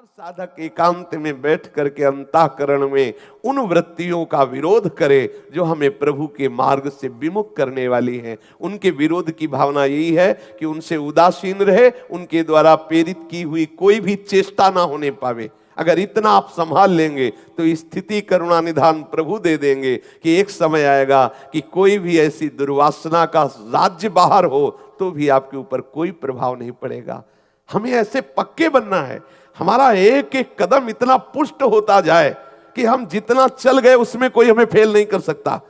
हर साधक एकांत में बैठ करके अंतःकरण में उन वृत्तियों का विरोध करे जो हमें प्रभु के मार्ग से विमुख करने वाली हैं। उनके विरोध की भावना यही है कि उनसे उदासीन रहे, उनके द्वारा प्रेरित की हुई कोई भी चेष्टा ना होने पावे। अगर इतना आप संभाल लेंगे तो स्थिति करुणा निधान प्रभु दे देंगे कि एक समय आएगा कि कोई भी ऐसी दुर्वासना का राज्य बाहर हो तो भी आपके ऊपर कोई प्रभाव नहीं पड़ेगा। हमें ऐसे पक्के बनना है, हमारा एक एक कदम इतना पुष्ट होता जाए कि हम जितना चल गए उसमें कोई हमें फेल नहीं कर सकता।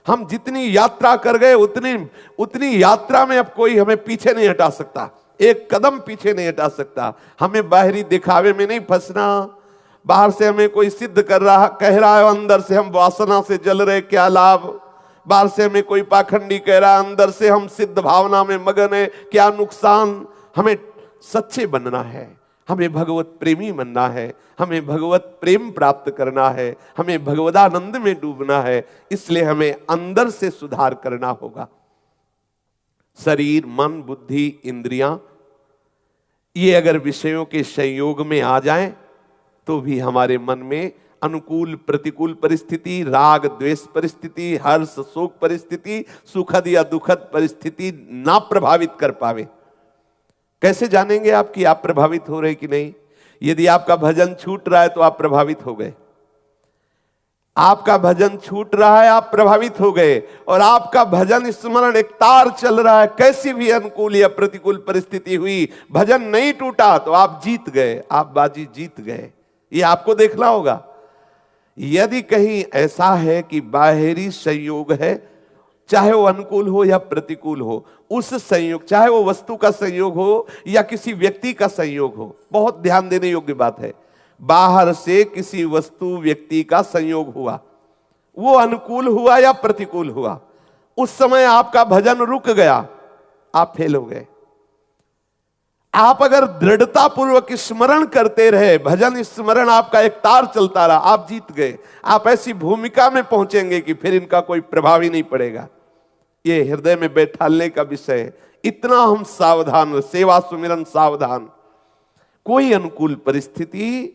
हम जितनी यात्रा कर गए उतनी यात्रा में अब कोई हमें पीछे नहीं हटा सकता, एक कदम पीछे नहीं हटा सकता। हमें बाहरी दिखावे में नहीं फंसना। बाहर से हमें कोई सिद्ध कर रहा कह रहा है, अंदर से हम वासना से जल रहे, क्या लाभ। बाहर से हमें कोई पाखंडी कह रहा है, अंदर से हम सिद्ध भावना में मगन है, क्या नुकसान। हमें सच्चे बनना है, हमें भगवत प्रेमी बनना है, हमें भगवत प्रेम प्राप्त करना है, हमें भगवदानंद में डूबना है। इसलिए हमें अंदर से सुधार करना होगा। शरीर, मन, बुद्धि, इंद्रियां ये अगर विषयों के संयोग में आ जाएं तो भी हमारे मन में अनुकूल प्रतिकूल परिस्थिति, राग द्वेष परिस्थिति, हर्ष शोक परिस्थिति, सुखद या दुखद परिस्थिति ना प्रभावित कर पावे। कैसे जानेंगे आप कि आप प्रभावित हो रहे कि नहीं? यदि आपका भजन छूट रहा है तो आप प्रभावित हो गए। आपका भजन छूट रहा है, आप प्रभावित हो गए। और आपका भजन स्मरण एक तार चल रहा है, कैसी भी अनुकूल या प्रतिकूल परिस्थिति हुई, भजन नहीं टूटा तो आप जीत गए, आप बाजी जीत गए। ये आपको देखना होगा। यदि कहीं ऐसा है कि बाहरी संयोग है, चाहे वो अनुकूल हो या प्रतिकूल हो, उस संयोग, चाहे वो वस्तु का संयोग हो या किसी व्यक्ति का संयोग हो, बहुत ध्यान देने योग्य बात है। बाहर से किसी वस्तु व्यक्ति का संयोग हुआ, वो अनुकूल हुआ या प्रतिकूल हुआ, उस समय आपका भजन रुक गया, आप फेल हो गए। आप अगर दृढ़ता पूर्वक स्मरण करते रहे, भजन स्मरण आपका एक तार चलता रहा, आप जीत गए। आप ऐसी भूमिका में पहुंचेंगे कि फिर इनका कोई प्रभाव ही नहीं पड़ेगा। ये हृदय में बैठालने का विषय है। इतना हम सावधान, सेवा सुमिरन सावधान। कोई अनुकूल परिस्थिति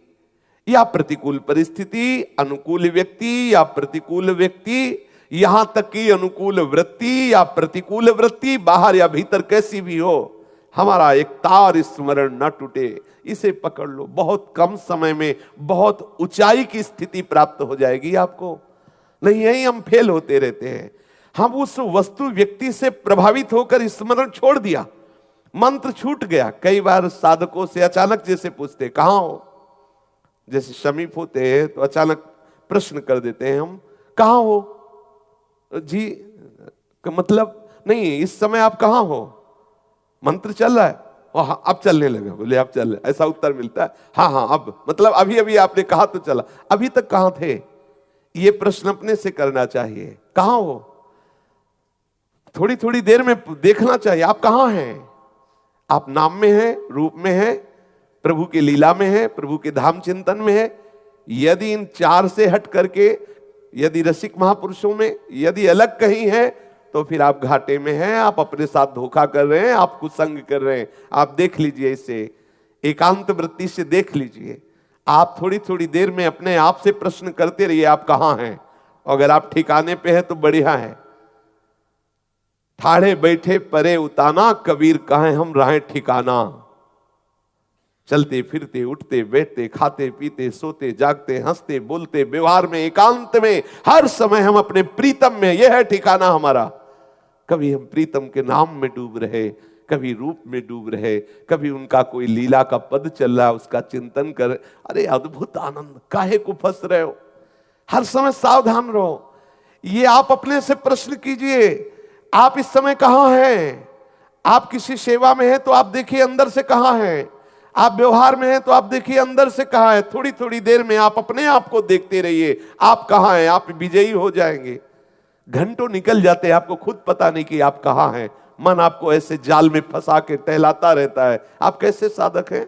या प्रतिकूल परिस्थिति, अनुकूल व्यक्ति या प्रतिकूल व्यक्ति, यहां तक कि अनुकूल वृत्ति या प्रतिकूल वृत्ति, बाहर या भीतर कैसी भी हो, हमारा एक तार स्मरण न टूटे, इसे पकड़ लो। बहुत कम समय में बहुत ऊंचाई की स्थिति प्राप्त हो जाएगी आपको। नहीं, यही हम फेल होते रहते हैं। हम उस वस्तु व्यक्ति से प्रभावित होकर स्मरण छोड़ दिया, मंत्र छूट गया। कई बार साधकों से अचानक जैसे पूछते कहां हो, जैसे समीप होते हैं तो अचानक प्रश्न कर देते हैं हम, कहां हो जी, मतलब नहीं, इस समय आप कहां हो, मंत्र चल रहा है, हाँ अब चलने लगे, बोले आप चल रहे, ऐसा उत्तर मिलता है। हाँ हाँ, अब मतलब अभी अभी आपने कहा तो चला, अभी तक कहां थे? ये प्रश्न अपने से करना चाहिए। कहां हो? थोड़ी थोड़ी देर में देखना चाहिए आप कहां हैं। आप नाम में हैं, रूप में हैं, प्रभु की लीला में है, प्रभु के धाम चिंतन में है। यदि इन चार से हट करके, यदि रसिक महापुरुषों में यदि अलग कहीं है तो फिर आप घाटे में हैं, आप अपने साथ धोखा कर रहे हैं, आप कुसंग कर रहे हैं। आप देख लीजिए, इसे एकांत वृत्ति से देख लीजिए। आप थोड़ी थोड़ी देर में अपने आप से प्रश्न करते रहिए, आप कहां हैं। अगर आप ठिकाने पे हैं तो बढ़िया है। ठाड़े बैठे परे उताना, कबीर कहे हम राहे ठिकाना। चलते फिरते, उठते बैठते, खाते पीते, सोते जागते, हंसते बोलते, व्यवहार में, एकांत में, हर समय हम अपने प्रीतम में, यह है ठिकाना हमारा। कभी हम प्रीतम के नाम में डूब रहे, कभी रूप में डूब रहे, कभी उनका कोई लीला का पद चल रहा, उसका चिंतन कर। अरे अद्भुत आनंद, काहे को फंस रहे हो? हर समय सावधान रहो। ये आप अपने से प्रश्न कीजिए, आप इस समय कहां हैं? आप किसी सेवा में हैं तो आप देखिए अंदर से कहां हैं। आप व्यवहार में हैं तो आप देखिए अंदर से कहां है। थोड़ी थोड़ी देर में आप अपने आप को देखते रहिए, आप कहां हैं। आप विजयी हो जाएंगे। घंटों निकल जाते हैं, आपको खुद पता नहीं कि आप कहां हैं। मन आपको ऐसे जाल में फंसा के टहलाता रहता है। आप कैसे साधक हैं?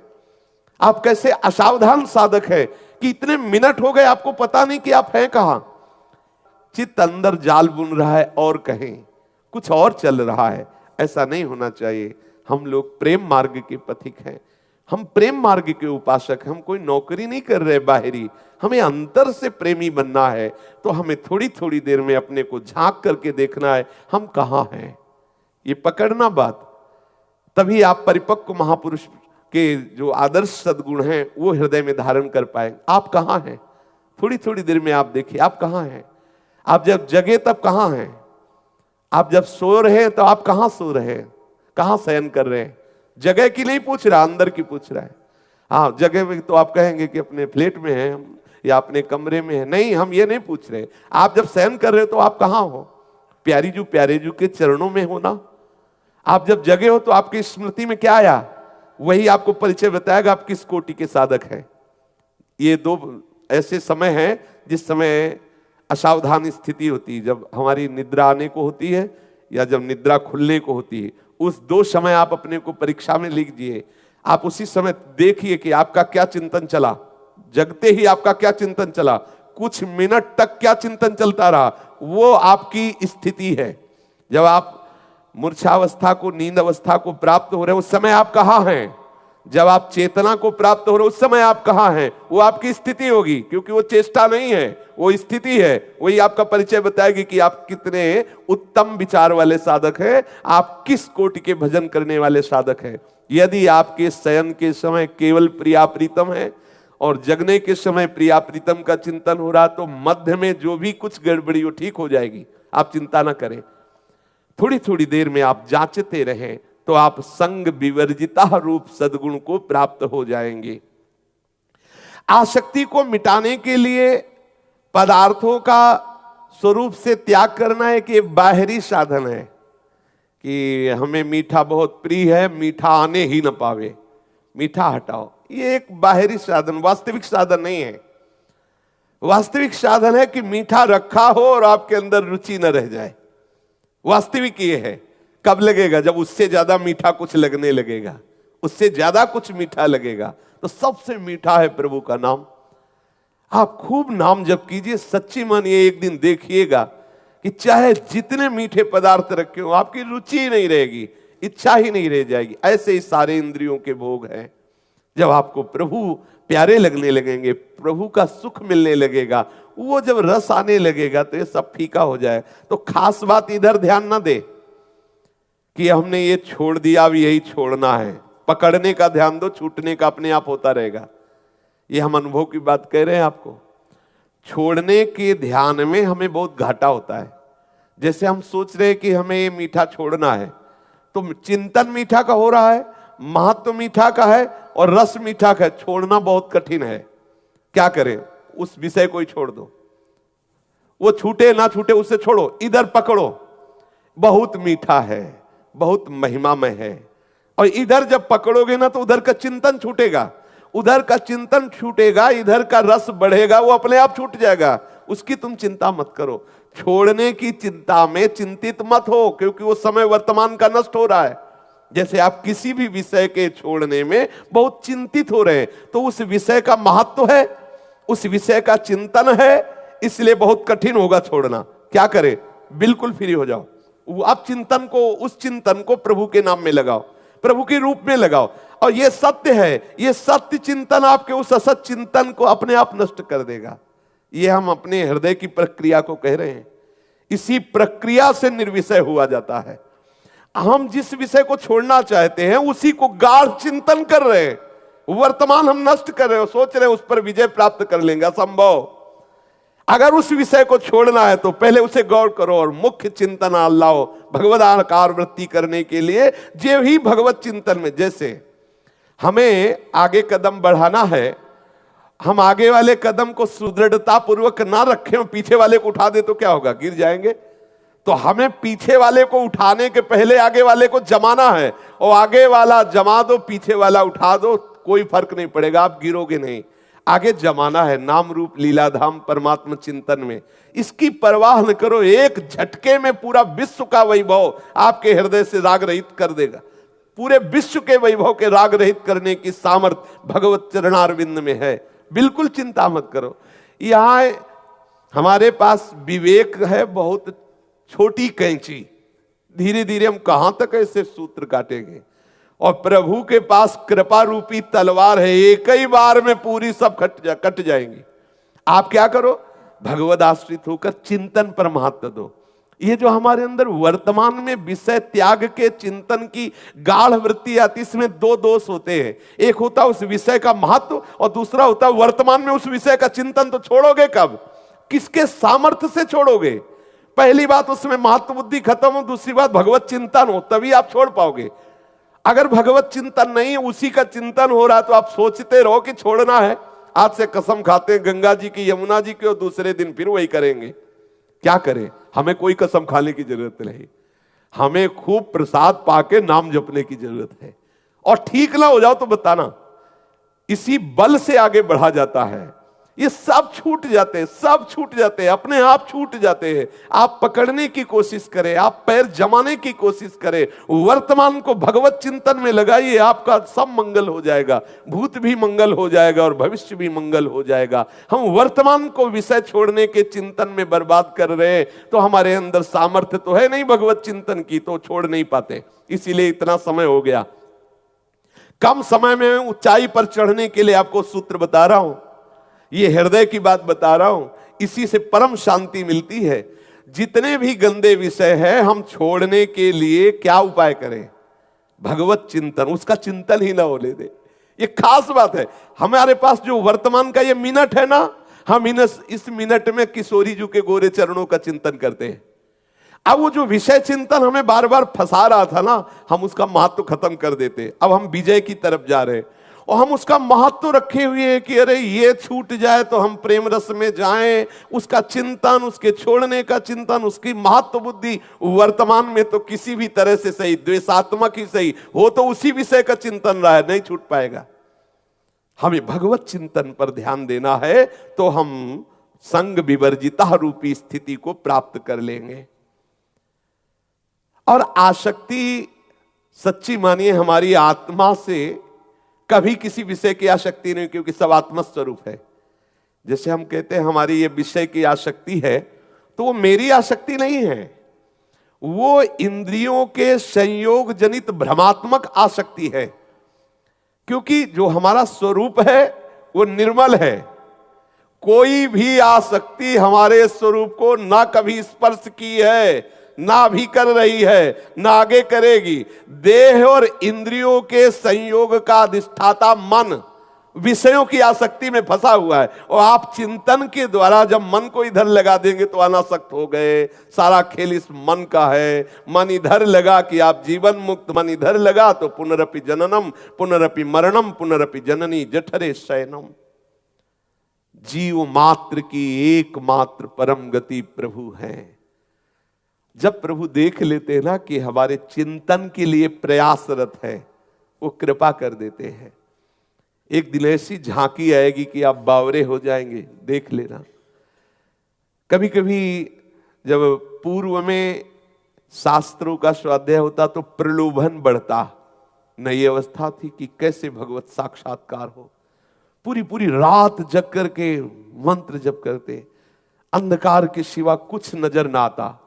आप कैसे असावधान साधक हैं कि इतने मिनट हो गए आपको पता नहीं कि आप हैं कहां। चित्त अंदर जाल बुन रहा है और कहीं कुछ और चल रहा है। ऐसा नहीं होना चाहिए। हम लोग प्रेम मार्ग के पथिक हैं। हम प्रेम मार्ग के उपासक, हम कोई नौकरी नहीं कर रहे बाहरी, हमें अंतर से प्रेमी बनना है। तो हमें थोड़ी थोड़ी देर में अपने को झांक करके देखना है हम कहाँ हैं, ये पकड़ना बात। तभी आप परिपक्व महापुरुष के जो आदर्श सद्गुण हैं वो हृदय में धारण कर पाएंगे। आप कहाँ हैं, थोड़ी थोड़ी देर में आप देखिए आप कहाँ हैं। आप जब जगे तब कहाँ हैं, आप जब सो रहे हैं तो आप कहाँ सो रहे हैं, कहाँ शयन कर रहे हैं। जगह की नहीं पूछ रहा, अंदर की पूछ रहा है। हाँ जगह में तो आप कहेंगे कि अपने फ्लैट में हैं या अपने कमरे में है, नहीं हम ये नहीं पूछ रहे। आप जब शयन कर रहे हो तो आप कहाँ हो, प्यारे जू के चरणों में हो ना। आप जब जगे हो तो आपकी स्मृति में क्या आया, वही आपको परिचय बताएगा आप किस कोटि के साधक हैं। ये दो ऐसे समय हैं जिस समय असावधान स्थिति होती है, जब हमारी निद्रा आने को होती है या जब निद्रा खुलने को होती है। उस दो समय आप अपने को परीक्षा में लिख दिए। आप उसी समय देखिए कि आपका क्या चिंतन चला, जगते ही आपका क्या चिंतन चला, कुछ मिनट तक क्या चिंतन चलता रहा, वो आपकी स्थिति है। जब आप मूर्छावस्था को, नींद अवस्था को प्राप्त हो रहे हैं उस समय आप कहाँ हैं, जब आप चेतना को प्राप्त हो रहे उस समय आप कहाँ हैं, वो आपकी स्थिति होगी। क्योंकि वो चेष्टा नहीं है, वो स्थिति है। वही आपका परिचय बताएगी कि आप कितने उत्तम विचार वाले साधक हैं, आप किस कोटि के भजन करने वाले साधक हैं। यदि आपके शयन के समय केवल प्रिया प्रीतम है और जगने के समय प्रिया प्रीतम का चिंतन हो रहा, तो मध्य में जो भी कुछ गड़बड़ी हो ठीक हो जाएगी, आप चिंता ना करें। थोड़ी थोड़ी देर में आप जांचते रहें तो आप संग विवर्जिता रूप सद्गुण को प्राप्त हो जाएंगे। आसक्ति को मिटाने के लिए पदार्थों का स्वरूप से त्याग करना एक ये बाहरी साधन है कि हमें मीठा बहुत प्रिय है, मीठा आने ही न पावे, मीठा हटाओ। ये एक बाहरी साधन, वास्तविक साधन नहीं है। वास्तविक साधन है कि मीठा रखा हो और आपके अंदर रुचि न रह जाए। वास्तविक ये है। कब लगेगा, जब उससे ज्यादा मीठा कुछ लगने लगेगा, उससे ज्यादा कुछ मीठा लगेगा। तो सबसे मीठा है प्रभु का नाम। आप खूब नाम जप कीजिए, सच्ची मानिए एक दिन देखिएगा कि चाहे जितने मीठे पदार्थ रखे हो आपकी रुचि ही नहीं रहेगी, इच्छा ही नहीं रह जाएगी। ऐसे ही सारे इंद्रियों के भोग हैं। जब आपको प्रभु प्यारे लगने लगेंगे, प्रभु का सुख मिलने लगेगा, वो जब रस आने लगेगा तो ये सब फीका हो जाए। तो खास बात इधर ध्यान ना दे कि हमने ये छोड़ दिया, अब यही छोड़ना है। पकड़ने का ध्यान दो, छूटने का अपने आप होता रहेगा। ये हम अनुभव की बात कह रहे हैं आपको। छोड़ने के ध्यान में हमें बहुत घाटा होता है। जैसे हम सोच रहे हैं कि हमें ये मीठा छोड़ना है, तो चिंतन मीठा का हो रहा है, महत्व मीठा का है और रस मीठा का है। छोड़ना बहुत कठिन है। क्या करें, उस विषय को ही छोड़ दो। वो छूटे ना छूटे उससे छोड़ो, इधर पकड़ो, बहुत मीठा है, बहुत महिमामय है। और इधर जब पकड़ोगे ना तो उधर का चिंतन छूटेगा, उधर का चिंतन छूटेगा, इधर का रस बढ़ेगा, वो अपने आप छूट जाएगा। उसकी तुम चिंता मत करो। छोड़ने की चिंता में चिंतित मत हो, क्योंकि वो समय वर्तमान का नष्ट हो रहा है। जैसे आप किसी भी विषय के छोड़ने में बहुत चिंतित हो रहे हैं, तो उस विषय का महत्व है, उस विषय का चिंतन है, इसलिए बहुत कठिन होगा छोड़ना। क्या करें, बिल्कुल फ्री हो जाओ। आप चिंतन को, उस चिंतन को प्रभु के नाम में लगाओ, प्रभु के रूप में लगाओ। और ये सत्य है, ये सत्य चिंतन आपके उस असत चिंतन को अपने आप नष्ट कर देगा। ये हम अपने हृदय की प्रक्रिया को कह रहे हैं। इसी प्रक्रिया से निर्विषय हुआ जाता है। हम जिस विषय को छोड़ना चाहते हैं उसी को गाढ़ चिंतन कर रहे हैं, वर्तमान हम नष्ट कर रहे हो, सोच रहे हैं उस पर विजय प्राप्त कर लेंगे, असंभव। अगर उस विषय को छोड़ना है तो पहले उसे गौर करो और मुख्य चिंतन लाओ भगवदाकार वृत्ति करने के लिए। जो ही भगवत चिंतन में, जैसे हमें आगे कदम बढ़ाना है, हम आगे वाले कदम को सुदृढ़ता पूर्वक ना रखें और पीछे वाले को उठा दे तो क्या होगा, गिर जाएंगे। तो हमें पीछे वाले को उठाने के पहले आगे वाले को जमाना है, और आगे वाला जमा दो, पीछे वाला उठा दो, कोई फर्क नहीं पड़ेगा, आप गिरोगे नहीं। आगे जमाना है नाम रूप लीलाधाम परमात्मा चिंतन में। इसकी परवाह न करो, एक झटके में पूरा विश्व का वैभव आपके हृदय से राग रहित कर देगा। पूरे विश्व के वैभव के राग रहित करने की सामर्थ्य भगवत चरणारविंद में है। बिल्कुल चिंता मत करो। यहाँ हमारे पास विवेक है, बहुत छोटी कैंची, धीरे धीरे हम कहां तक ऐसे सूत्र काटेंगे। और प्रभु के पास कृपा रूपी तलवार है, एक ही बार में पूरी सब कट जाएंगी। आप क्या करो, भगवद आश्रित होकर चिंतन पर महत्व दो। ये जो हमारे अंदर वर्तमान में विषय त्याग के चिंतन की गाढ़ वृत्ति आती, इसमें दो दोष होते हैं। एक होता है उस विषय का महत्व, और दूसरा होता है वर्तमान में उस विषय का चिंतन तो छोड़ोगे कब, किसके सामर्थ्य से छोड़ोगे। पहली बात उसमें महत्व बुद्धि खत्म हो, दूसरी बात भगवत चिंतन हो, तभी आप छोड़ पाओगे। अगर भगवत चिंतन नहीं, उसी का चिंतन हो रहा है, तो आप सोचते रहो कि छोड़ना है, आज से कसम खाते हैं गंगा जी की यमुना जी की, और दूसरे दिन फिर वही करेंगे। क्या करें, हमें कोई कसम खाने की जरूरत नहीं, हमें खूब प्रसाद पाके नाम जपने की जरूरत है। और ठीक ना हो जाओ तो बताना, इसी बल से आगे बढ़ा जाता है। ये सब छूट जाते हैं, सब छूट जाते हैं, अपने आप छूट जाते हैं। आप पकड़ने की कोशिश करें, आप पैर जमाने की कोशिश करें, वर्तमान को भगवत चिंतन में लगाइए, आपका सब मंगल हो जाएगा, भूत भी मंगल हो जाएगा और भविष्य भी मंगल हो जाएगा। हम वर्तमान को विषय छोड़ने के चिंतन में बर्बाद कर रहे हैं, तो हमारे अंदर सामर्थ्य तो है नहीं भगवत चिंतन की, तो छोड़ नहीं पाते। इसीलिए इतना समय हो गया। कम समय में ऊंचाई पर चढ़ने के लिए आपको सूत्र बता रहा हूं, ये हृदय की बात बता रहा हूं, इसी से परम शांति मिलती है। जितने भी गंदे विषय हैं, हम छोड़ने के लिए क्या उपाय करें, भगवत चिंतन, उसका चिंतन ही ना होने दे। ये खास बात है। हमारे पास जो वर्तमान का ये मिनट है ना, हम इस मिनट में किशोरी जी के गोरे चरणों का चिंतन करते हैं। अब वो जो विषय चिंतन हमें बार बार फंसा रहा था ना, हम उसका महत्व खत्म कर देते। अब हम विजय की तरफ जा रहे हैं, और हम उसका महत्व रखे हुए हैं कि अरे ये छूट जाए तो हम प्रेम रस में जाएं। उसका चिंतन, उसके छोड़ने का चिंतन, उसकी महत्व बुद्धि वर्तमान में तो किसी भी तरह से सही, द्वेषात्मक ही सही हो, तो उसी विषय का चिंतन रहा है, नहीं छूट पाएगा। हमें भगवत चिंतन पर ध्यान देना है, तो हम संग विवर्जिता रूपी स्थिति को प्राप्त कर लेंगे। और आसक्ति सच्ची मानिए हमारी आत्मा से कभी किसी विषय की आसक्ति नहीं, क्योंकि सब आत्म स्वरूप है। जैसे हम कहते हैं हमारी ये विषय की आसक्ति है, तो वो मेरी आसक्ति नहीं है, वो इंद्रियों के संयोग जनित भ्रमात्मक आसक्ति है। क्योंकि जो हमारा स्वरूप है वो निर्मल है। कोई भी आसक्ति हमारे स्वरूप को ना कभी स्पर्श की है, ना भी कर रही है, ना आगे करेगी। देह और इंद्रियों के संयोग का अधिष्ठाता मन विषयों की आसक्ति में फंसा हुआ है, और आप चिंतन के द्वारा जब मन को इधर लगा देंगे तो अनासक्त हो गए। सारा खेल इस मन का है। मन इधर लगा कि आप जीवन मुक्त, मन इधर लगा तो पुनरपि जननम पुनरपि मरणम पुनरपि जननी जठरे शयनम। जीव मात्र की एकमात्र परम गति प्रभु है। जब प्रभु देख लेते हैं ना कि हमारे चिंतन के लिए प्रयासरत है, वो कृपा कर देते हैं। एक दिन ऐसी झांकी आएगी कि आप बावरे हो जाएंगे, देख लेना। कभी कभी जब पूर्व में शास्त्रों का स्वाध्याय होता तो प्रलोभन बढ़ता, नई अवस्था थी कि कैसे भगवत साक्षात्कार हो। पूरी पूरी रात जग करके मंत्र जप करते, अंधकार के सिवा कुछ नजर ना आता।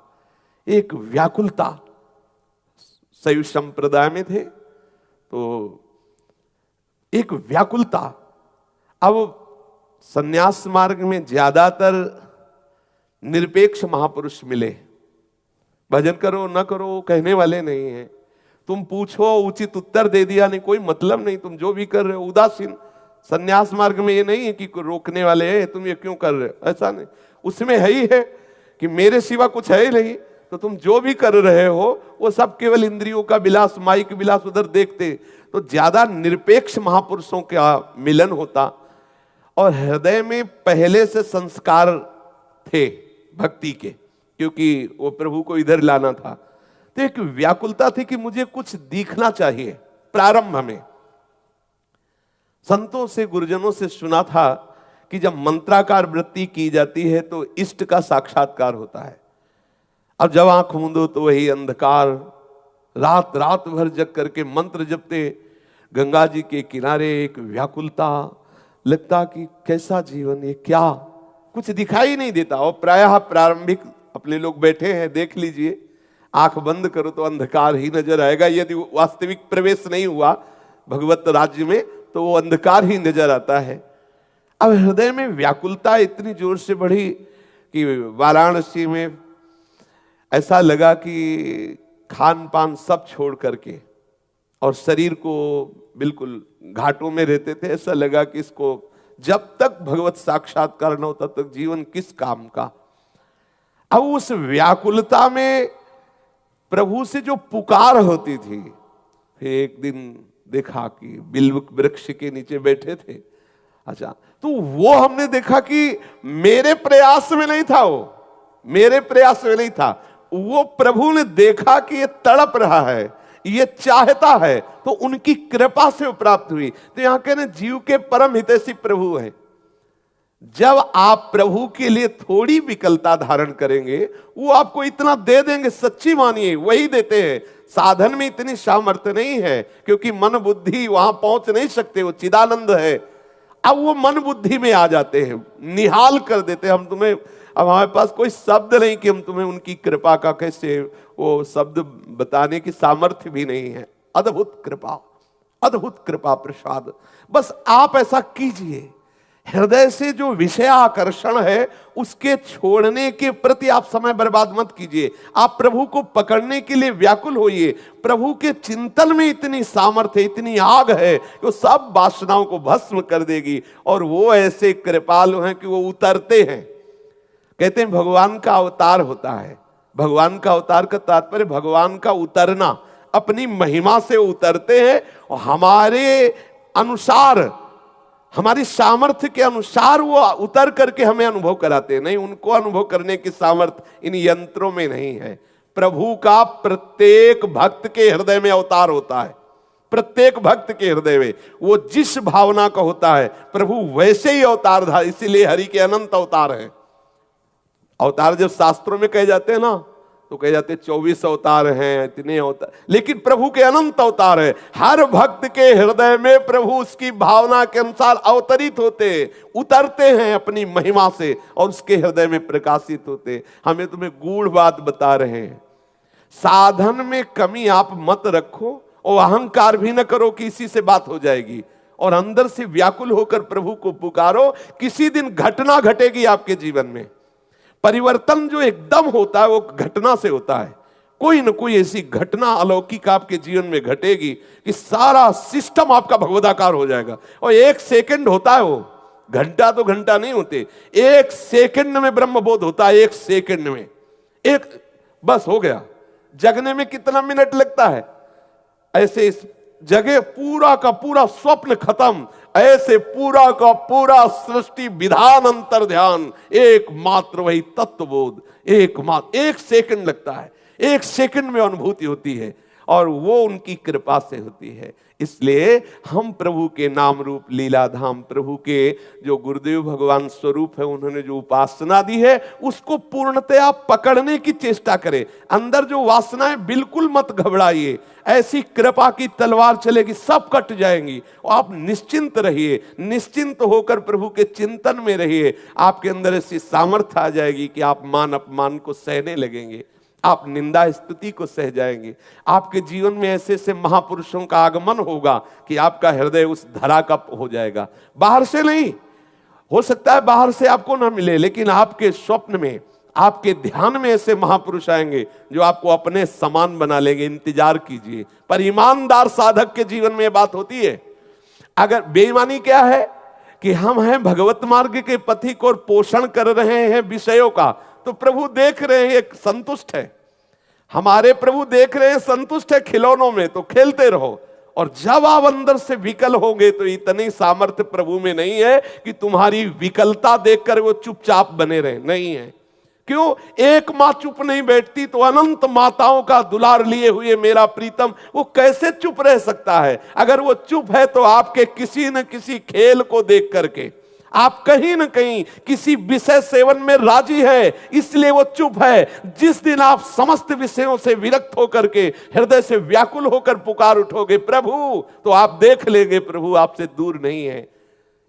एक व्याकुलता, शैव संप्रदाय में थे तो एक व्याकुलता। अब सन्यास मार्ग में ज्यादातर निरपेक्ष महापुरुष मिले, भजन करो न करो कहने वाले नहीं है। तुम पूछो उचित उत्तर दे दिया, नहीं कोई मतलब नहीं, तुम जो भी कर रहे हो उदासीन। सन्यास मार्ग में ये नहीं है कि रोकने वाले हैं तुम ये क्यों कर रहे हो, ऐसा नहीं। उसमें है ही है कि मेरे सिवा कुछ है ही नहीं, तो तुम जो भी कर रहे हो वो सब केवल इंद्रियों का विलास, माइक विलास उधर देखते। तो ज्यादा निरपेक्ष महापुरुषों का मिलन होता, और हृदय में पहले से संस्कार थे भक्ति के, क्योंकि वो प्रभु को इधर लाना था। तो एक व्याकुलता थी कि मुझे कुछ दिखना चाहिए। प्रारंभ में संतों से, गुरुजनों से सुना था कि जब मंत्राकार वृत्ति की जाती है तो इष्ट का साक्षात्कार होता है। अब जब आंख मूंदो तो वही अंधकार, रात रात भर जग करके मंत्र जपते, गंगा जी के किनारे एक व्याकुलता, लगता कि कैसा जीवन ये, क्या कुछ दिखाई नहीं देता। और प्रायः प्रारंभिक अपने लोग बैठे हैं, देख लीजिए, आंख बंद करो तो अंधकार ही नजर आएगा। यदि वास्तविक प्रवेश नहीं हुआ भगवत राज्य में तो वो अंधकार ही नजर आता है। अब हृदय में व्याकुलता इतनी जोर से बढ़ी कि वाराणसी में ऐसा लगा कि खान पान सब छोड़ करके और शरीर को बिल्कुल घाटों में रहते थे। ऐसा लगा कि इसको जब तक भगवत साक्षात्कार न हो तब तक जीवन किस काम का। अब उस व्याकुलता में प्रभु से जो पुकार होती थी, फिर एक दिन देखा कि बिल्व वृक्ष के नीचे बैठे थे। अच्छा, तो वो हमने देखा कि मेरे प्रयास में नहीं था, वो मेरे प्रयास में नहीं था, वो प्रभु ने देखा कि ये तड़प रहा है, ये चाहता है, तो उनकी कृपा से वो प्राप्त हुई। तो यहां कहने जीव के परम हितैषी प्रभु है। जब आप प्रभु के लिए थोड़ी विकलता धारण करेंगे वो आपको इतना दे देंगे, सच्ची मानिए वही देते हैं। साधन में इतनी सामर्थ्य नहीं है क्योंकि मन बुद्धि वहां पहुंच नहीं सकते, वो चिदानंद है। अब वो मन बुद्धि में आ जाते हैं, निहाल कर देते हैं। हम तुम्हें, अब हमारे पास कोई शब्द नहीं कि हम तुम्हें उनकी कृपा का कैसे वो शब्द बताने की सामर्थ्य भी नहीं है। अद्भुत कृपा, अद्भुत कृपा प्रसाद। बस आप ऐसा कीजिए, हृदय से जो विषय आकर्षण है उसके छोड़ने के प्रति आप समय बर्बाद मत कीजिए। आप प्रभु को पकड़ने के लिए व्याकुल होइए। प्रभु के चिंतन में इतनी सामर्थ्य, इतनी आग है कि वो सब वासनाओं को भस्म कर देगी। और वो ऐसे कृपालु हैं कि वो उतरते हैं। कहते हैं भगवान का अवतार होता है। भगवान का अवतार का तात्पर्य भगवान का उतरना, अपनी महिमा से उतरते हैं और हमारे अनुसार, हमारी सामर्थ्य के अनुसार वो उतर करके हमें अनुभव कराते हैं। नहीं, उनको अनुभव करने की सामर्थ्य इन यंत्रों में नहीं है। प्रभु का प्रत्येक भक्त के हृदय में अवतार होता है। प्रत्येक भक्त के हृदय में वो जिस भावना का होता है प्रभु वैसे ही अवतार था। इसीलिए हरि के अनंत अवतार हैं। अवतार जब शास्त्रों में कहे जाते हैं ना तो कहे जाते 24 अवतार हैं, इतने अवतार, लेकिन प्रभु के अनंत अवतार है। हर भक्त के हृदय में प्रभु उसकी भावना के अनुसार अवतरित होते, उतरते हैं अपनी महिमा से और उसके हृदय में प्रकाशित होते। हमें तुम्हें गूढ़ बात बता रहे हैं, साधन में कमी आप मत रखो और अहंकार भी न करो कि इसी से बात हो जाएगी। और अंदर से व्याकुल होकर प्रभु को पुकारो। किसी दिन घटना घटेगी आपके जीवन में। परिवर्तन जो एकदम होता है वो घटना से होता है। कोई न कोई ऐसी घटना अलौकिक आपके जीवन में घटेगी कि सारा सिस्टम आपका भगवदाकार हो जाएगा। और एक सेकंड होता है, वो घंटा तो घंटा नहीं होते, एक सेकंड में ब्रह्मबोध होता है। एक सेकंड में एक बस हो गया। जगने में कितना मिनट लगता है, ऐसे इस जगह पूरा का पूरा स्वप्न खत्म। ऐसे पूरा का पूरा सृष्टि विधान अंतर ध्यान, एकमात्र वही तत्वबोध, एकमात्र। एक सेकंड लगता है, एक सेकंड में अनुभूति होती है और वो उनकी कृपा से होती है। इसलिए हम प्रभु के नाम रूप लीला धाम, प्रभु के जो गुरुदेव भगवान स्वरूप है, उन्होंने जो उपासना दी है उसको पूर्णतया पकड़ने की चेष्टा करें। अंदर जो वासनाएं, बिल्कुल मत घबराइए। ऐसी कृपा की तलवार चलेगी, सब कट जाएंगी। और आप निश्चिंत रहिए, निश्चिंत होकर प्रभु के चिंतन में रहिए। आपके अंदर ऐसी सामर्थ्य आ जाएगी कि आप मान अपमान को सहने लगेंगे, आप निंदा स्तुति को सह जाएंगे। आपके जीवन में ऐसे ऐसे महापुरुषों का आगमन होगा कि आपका हृदय उस धरा का हो जाएगा। बाहर से नहीं, हो सकता है बाहर से आपको ना मिले, लेकिन आपके स्वप्न में, आपके ध्यान में ऐसे महापुरुष आएंगे जो आपको अपने समान बना लेंगे। इंतजार कीजिए। पर ईमानदार साधक के जीवन में यह बात होती है। अगर बेईमानी क्या है कि हम हैं भगवत मार्ग के पथिक और पोषण कर रहे हैं विषयों का, तो प्रभु देख रहे हैं, एक संतुष्ट है। हमारे प्रभु देख रहे हैं, संतुष्ट है खिलौनों में, तो खेलते रहो। और जब आप अंदर से विकल होंगे तो इतनी सामर्थ्य प्रभु में नहीं है कि तुम्हारी विकलता देखकर वो चुपचाप बने रहे, नहीं है। क्यों? एक मां चुप नहीं बैठती तो अनंत माताओं का दुलार लिए हुए मेरा प्रीतम वो कैसे चुप रह सकता है? अगर वो चुप है तो आपके किसी न किसी खेल को देख करके, आप कहीं न कहीं किसी विषय सेवन में राजी है, इसलिए वो चुप है। जिस दिन आप समस्त विषयों से विरक्त होकर के हृदय से व्याकुल होकर पुकार उठोगे प्रभु, तो आप देख लेंगे प्रभु आपसे दूर नहीं है।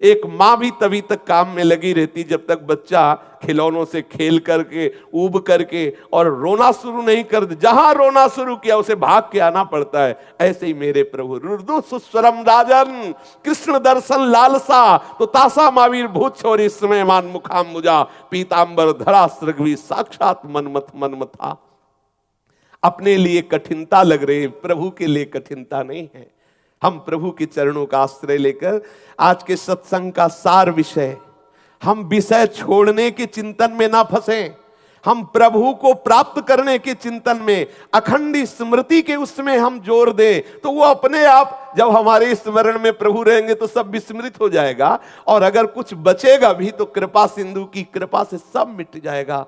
एक माँ भी तभी तक काम में लगी रहती जब तक बच्चा खिलौनों से खेल करके ऊब करके और रोना शुरू नहीं कर दे। जहां रोना शुरू किया उसे भाग के आना पड़ता है। ऐसे ही मेरे प्रभु रुदु सुस्वरम राजन, कृष्ण दर्शन लालसा तो तासा मावीर भूत छोरी समय मान मुखाम मुजा, पीतांबर धरा सृगवी साक्षात मनमथ था। अपने लिए कठिनता लग रही है, प्रभु के लिए कठिनता नहीं है। हम प्रभु के चरणों का आश्रय लेकर आज के सत्संग का सार विषय, हम विषय छोड़ने के चिंतन में ना फंसे, हम प्रभु को प्राप्त करने के चिंतन में, अखंड स्मृति के उसमें हम जोर दें, तो वो अपने आप जब हमारे स्मरण में प्रभु रहेंगे तो सब विस्मृत हो जाएगा। और अगर कुछ बचेगा भी तो कृपा सिंधु की कृपा से सब मिट जाएगा।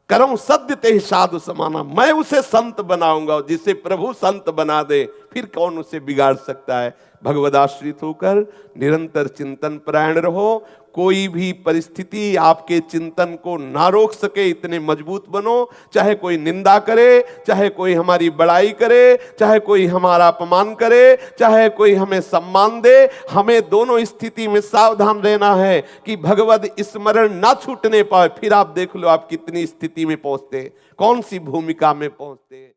करऊं सद्य ते साधु समाना, मैं उसे संत बनाऊंगा। जिसे प्रभु संत बना दे फिर कौन उसे बिगाड़ सकता है। भगवदाश्रित होकर निरंतर चिंतन परायण रहो। कोई भी परिस्थिति आपके चिंतन को ना रोक सके, इतने मजबूत बनो। चाहे कोई निंदा करे, चाहे कोई हमारी बड़ाई करे, चाहे कोई हमारा अपमान करे, चाहे कोई हमें सम्मान दे, हमें दोनों स्थिति में सावधान रहना है कि भगवद स्मरण ना छूटने पाए। फिर आप देख लो आप कितनी स्थिति में पहुंचते, कौन सी भूमिका में पहुंचते।